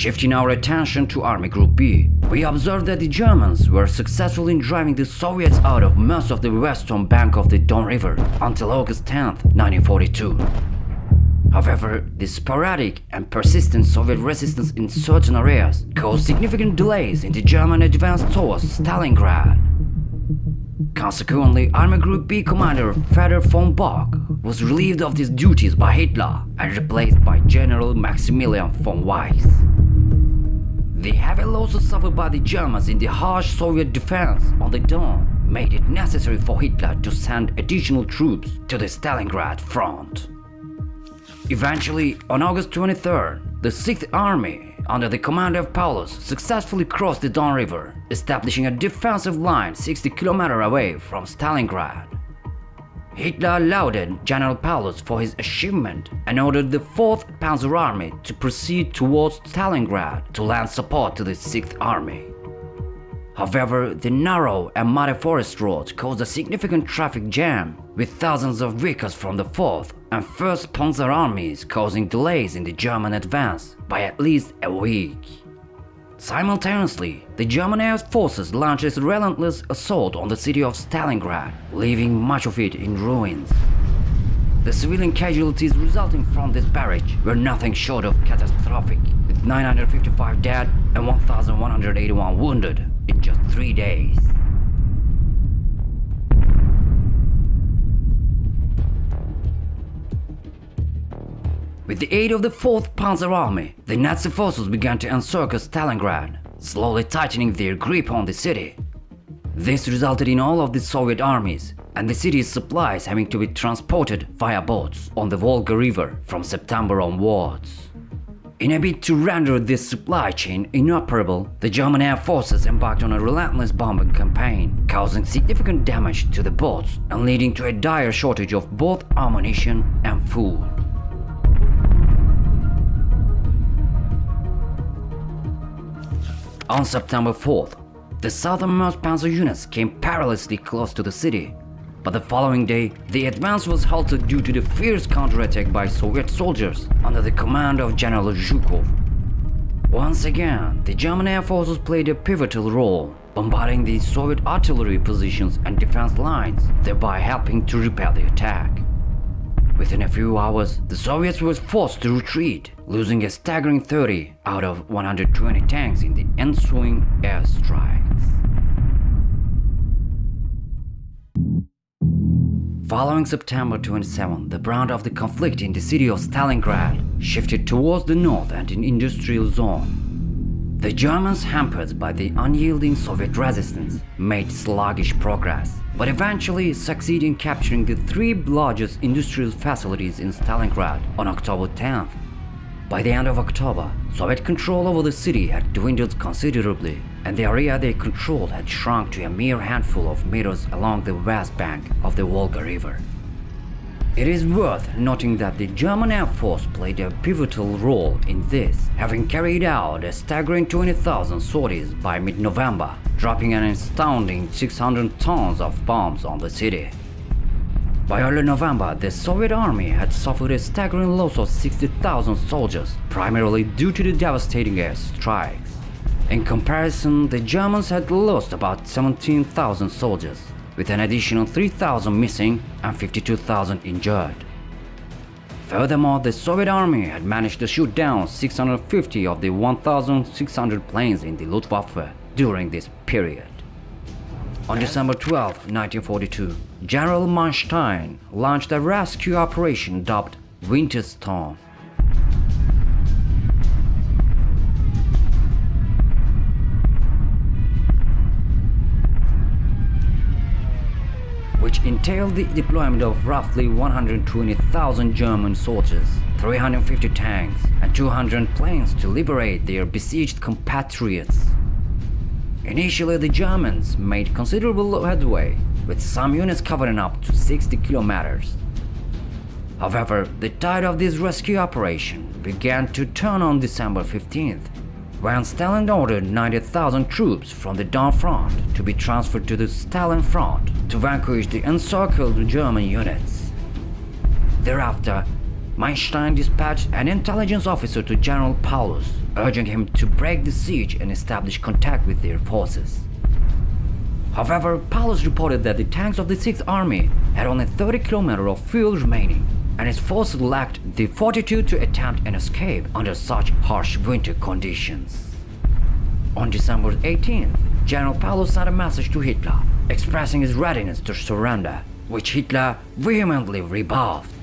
Shifting our attention to Army Group B, we observed that the Germans were successful in driving the Soviets out of most of the western bank of the Don River until August 10, 1942. However, the sporadic and persistent Soviet resistance in certain areas caused significant delays in the German advance towards Stalingrad. Consequently, Army Group B commander Fedor von Bock was relieved of his duties by Hitler and replaced by General Maximilian von Weiss. The heavy losses suffered by the Germans in the harsh Soviet defense on the Don made it necessary for Hitler to send additional troops to the Stalingrad front. Eventually, on August 23rd, the 6th Army, under the command of Paulus, successfully crossed the Don River, establishing a defensive line 60 km away from Stalingrad. Hitler lauded General Paulus for his achievement and ordered the 4th Panzer Army to proceed towards Stalingrad to lend support to the 6th Army. However, the narrow and muddy forest road caused a significant traffic jam, with thousands of vehicles from the 4th and 1st Panzer Armies causing delays in the German advance by at least a week. Simultaneously, the German air forces launched a relentless assault on the city of Stalingrad, leaving much of it in ruins. The civilian casualties resulting from this barrage were nothing short of catastrophic, with 955 dead and 1,181 wounded in just 3 days. With the aid of the 4th Panzer Army, the Nazi forces began to encircle Stalingrad, slowly tightening their grip on the city. This resulted in all of the Soviet armies and the city's supplies having to be transported via boats on the Volga River from September onwards. In a bid to render this supply chain inoperable, the German air forces embarked on a relentless bombing campaign, causing significant damage to the boats and leading to a dire shortage of both ammunition and food. On September 4th, the southernmost panzer units came perilously close to the city, but the following day, the advance was halted due to the fierce counterattack by Soviet soldiers under the command of General Zhukov. Once again, the German air forces played a pivotal role, bombarding the Soviet artillery positions and defense lines, thereby helping to repel the attack. Within a few hours, the Soviets were forced to retreat, losing a staggering 30 out of 120 tanks in the ensuing airstrikes. Following September 27, the brunt of the conflict in the city of Stalingrad shifted towards the north and an industrial zone. The Germans, hampered by the unyielding Soviet resistance, made sluggish progress, but eventually succeeded in capturing the 3 largest industrial facilities in Stalingrad on October 10th. By the end of October, Soviet control over the city had dwindled considerably, and the area they controlled had shrunk to a mere handful of meters along the west bank of the Volga River. It is worth noting that the German Air Force played a pivotal role in this, having carried out a staggering 20,000 sorties by mid-November, dropping an astounding 600 tons of bombs on the city. By early November, the Soviet army had suffered a staggering loss of 60,000 soldiers, primarily due to the devastating air strikes. In comparison, the Germans had lost about 17,000 soldiers, with an additional 3,000 missing and 52,000 injured. Furthermore, the Soviet army had managed to shoot down 650 of the 1,600 planes in the Luftwaffe during this period. On December 12, 1942, General Manstein launched a rescue operation dubbed Winter Storm. Which entailed the deployment of roughly 120,000 German soldiers, 350 tanks, and 200 planes to liberate their besieged compatriots. Initially, the Germans made considerable headway, with some units covering up to 60 kilometers. However, the tide of this rescue operation began to turn on December 15th, when Stalin ordered 90,000 troops from the Don front to be transferred to the Stalin front to vanquish the encircled German units. Thereafter, Manstein dispatched an intelligence officer to General Paulus, urging him to break the siege and establish contact with their forces. However, Paulus reported that the tanks of the 6th Army had only 30 kilometers of fuel remaining, and his forces lacked the fortitude to attempt an escape under such harsh winter conditions. On December 18th, General Paulus sent a message to Hitler, expressing his readiness to surrender, which Hitler vehemently rebuffed.